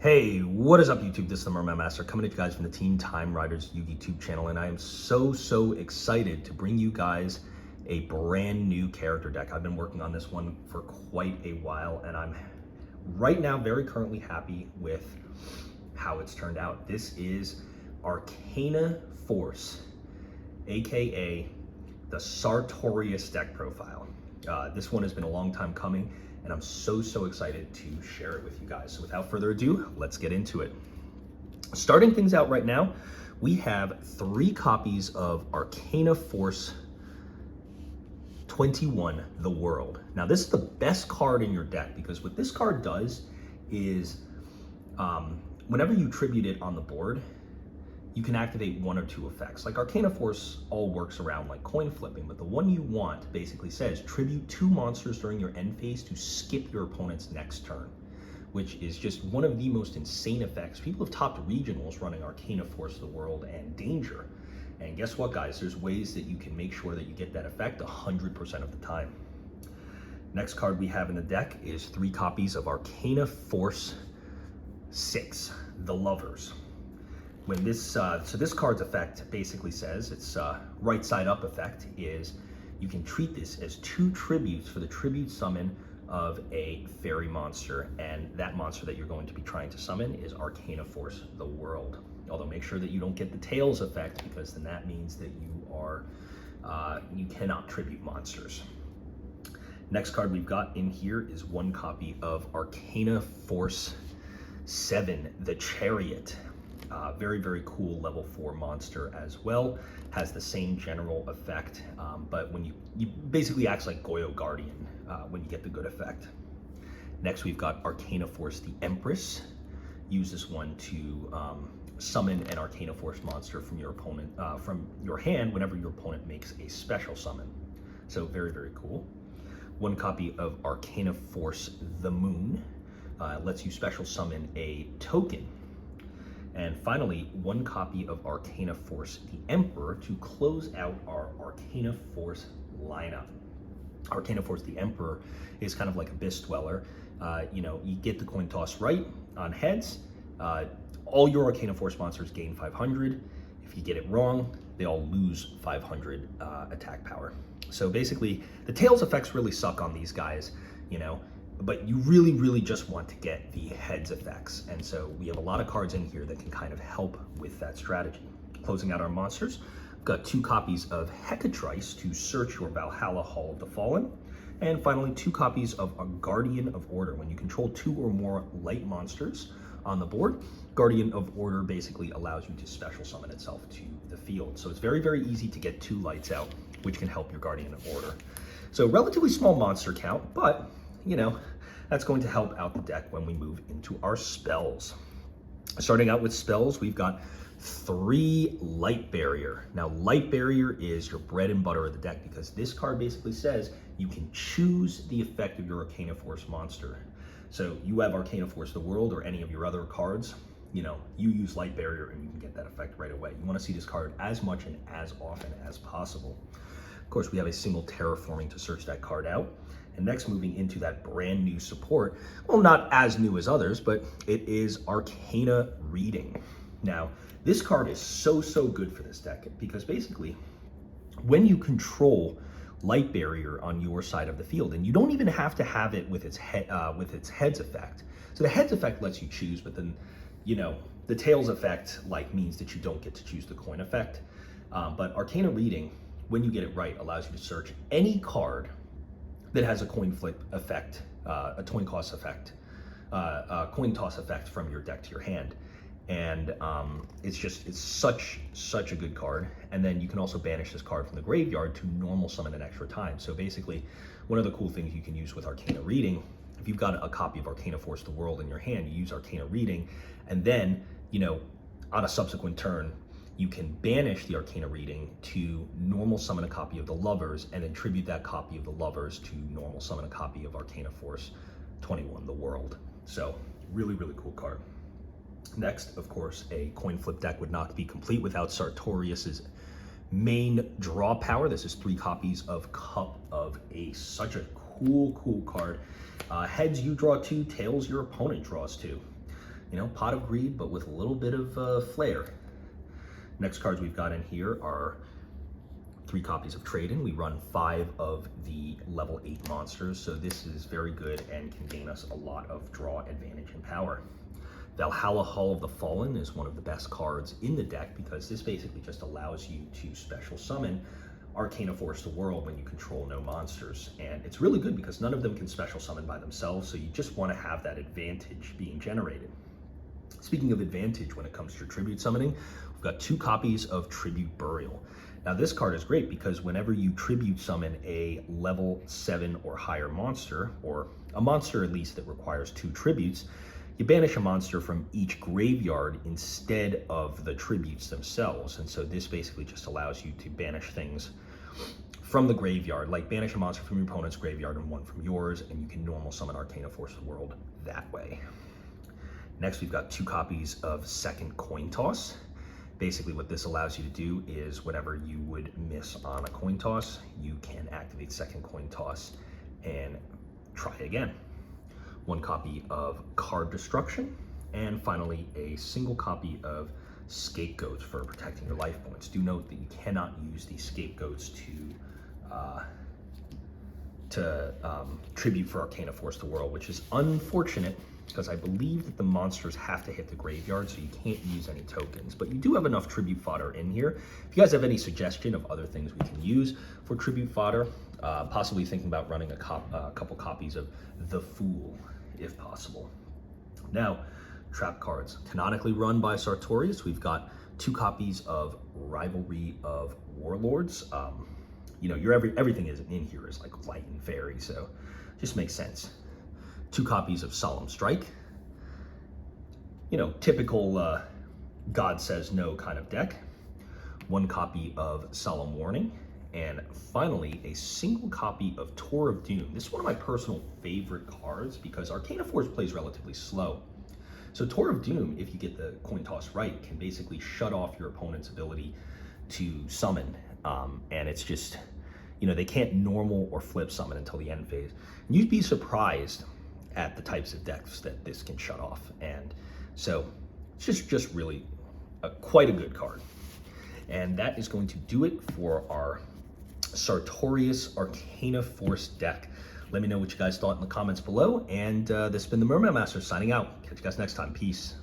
Hey, what is up YouTube? This is the Merman Master coming at you guys from the Teen Time Riders YouTube channel, and I am so excited to bring you guys a brand new character deck. I've been working on this one for quite a while, and I'm right now very currently happy with how it's turned out. This is Arcana Force, aka the Sartorius deck profile. This one has been a long time coming, and I'm so excited to share it with you guys. So without further ado, let's get into it. Starting things out right now, we have 3 copies of Arcana Force 21, The World. Now this is the best card in your deck, because what this card does is whenever you tribute it on the board, you can activate 1 or 2 effects. Like Arcana Force all works around like coin flipping, but the one you want basically says tribute 2 monsters during your end phase to skip your opponent's next turn, which is just one of the most insane effects. People have topped regionals running Arcana Force, The World, and Danger. And guess what, guys? There's ways that you can make sure that you get that effect 100% of the time. Next card we have in the deck is 3 copies of Arcana Force 6, The Lovers. When this, so this card's effect basically says, its right side up effect is you can treat this as 2 tributes for the tribute summon of a fairy monster, and that monster that you're going to be trying to summon is Arcana Force, The World. Although make sure that you don't get the tails effect, because then that means that you are, you cannot tribute monsters. Next card we've got in here is 1 copy of Arcana Force 7, The Chariot. Very cool level 4 monster as well. Has the same general effect, but when you basically acts like Goyo Guardian when you get the good effect. Next we've got Arcana Force, the Empress. Use this one to summon an Arcana Force monster from your opponent, from your hand whenever your opponent makes a special summon. So very cool. 1 copy of Arcana Force, the Moon. Lets you special summon a token. And finally, 1 copy of Arcana Force, the Emperor, to close out our Arcana Force lineup. Arcana Force, the Emperor, is kind of like Abyss Dweller. You know, you get the coin toss right on heads. All your Arcana Force monsters gain 500. If you get it wrong, they all lose 500 attack power. So basically, the tails effects really suck on these guys, you know, but you really just want to get the heads effects. And so we have a lot of cards in here that can kind of help with that strategy. Closing out our monsters, we've got 2 copies of Hecatrice to search your Valhalla Hall of the Fallen. And finally, 2 copies of a Guardian of Order. When you control 2 or more light monsters on the board, Guardian of Order basically allows you to special summon itself to the field. So it's very easy to get 2 lights out, which can help your Guardian of Order. So relatively small monster count, but you know, that's going to help out the deck when we move into our spells. Starting out with spells, we've got 3 Light Barrier. Now, Light Barrier is your bread and butter of the deck, because this card basically says you can choose the effect of your Arcana Force monster. So you have Arcana Force, the World, or any of your other cards, you know, you use Light Barrier and you can get that effect right away. You want to see this card as much and as often as possible. Of course, we have a single terraforming to search that card out. And next, moving into that brand new support, well, not as new as others, but it is Arcana Reading. Now, this card is so good for this deck, because basically, when you control Light Barrier on your side of the field, and you don't even have to have it with its heads effect. So the heads effect lets you choose, but then, you know, the tails effect like means that you don't get to choose the coin effect. But Arcana Reading, when you get it right, allows you to search any card that has a coin flip effect, a coin toss effect, from your deck to your hand. And it's such a good card. And then you can also banish this card from the graveyard to normal summon an extra time. So basically, one of the cool things you can use with Arcana Reading, if you've got a copy of Arcana Force, the World in your hand, you use Arcana Reading, and then, you know, on a subsequent turn, you can banish the Arcana Reading to normal summon a copy of the Lovers, and then tribute that copy of the Lovers to normal summon a copy of Arcana Force 21, The World. So really cool card. Next, of course, a coin flip deck would not be complete without Sartorius's main draw power. This is 3 copies of Cup of Ace. Such a cool card. Heads you draw 2, tails your opponent draws 2. You know, Pot of Greed, but with a little bit of flair. Next cards we've got in here are 3 copies of Trade-In. We run 5 of the level 8 monsters, so this is very good and can gain us a lot of draw advantage and power. Valhalla Hall of the Fallen is one of the best cards in the deck because this basically just allows you to special summon Arcana Force the World when you control no monsters. And it's really good because none of them can special summon by themselves, so you just want to have that advantage being generated. Speaking of advantage when it comes to tribute summoning, we've got 2 copies of Tribute Burial. Now this card is great because whenever you tribute summon a level 7 or higher monster, or a monster at least that requires 2 tributes, you banish a monster from each graveyard instead of the tributes themselves. And so this basically just allows you to banish things from the graveyard, like banish a monster from your opponent's graveyard and 1 from yours, and you can normal summon Arcana Force of the World that way. Next, we've got 2 copies of Second Coin Toss. Basically what this allows you to do is whenever you would miss on a coin toss, you can activate Second Coin Toss and try again. 1 copy of Card Destruction, and finally a single copy of Scapegoats for protecting your life points. Do note that you cannot use these Scapegoats to tribute for Arcana Force the World, which is unfortunate because I believe that the monsters have to hit the graveyard, so you can't use any tokens. But you do have enough tribute fodder in here. If you guys have any suggestion of other things we can use for tribute fodder, possibly thinking about running a couple copies of The Fool, if possible. Now, trap cards. Canonically run by Sartorius, we've got 2 copies of Rivalry of Warlords. You know, everything is in here is like light and fairy, so just makes sense. 2 copies of Solemn Strike. You know, typical God Says No kind of deck. 1 copy of Solemn Warning. And finally, a single copy of Tour of Doom. This is one of my personal favorite cards because Arcana Force plays relatively slow. So Tour of Doom, if you get the coin toss right, can basically shut off your opponent's ability to summon. And it's just, you know, they can't normal or flip summon until the end phase. And you'd be surprised at the types of decks that this can shut off. And so it's just really quite a good card. And that is going to do it for our Sartorius Arcana Force deck. Let me know what you guys thought in the comments below. And this has been the Merman Master signing out. Catch you guys next time. Peace.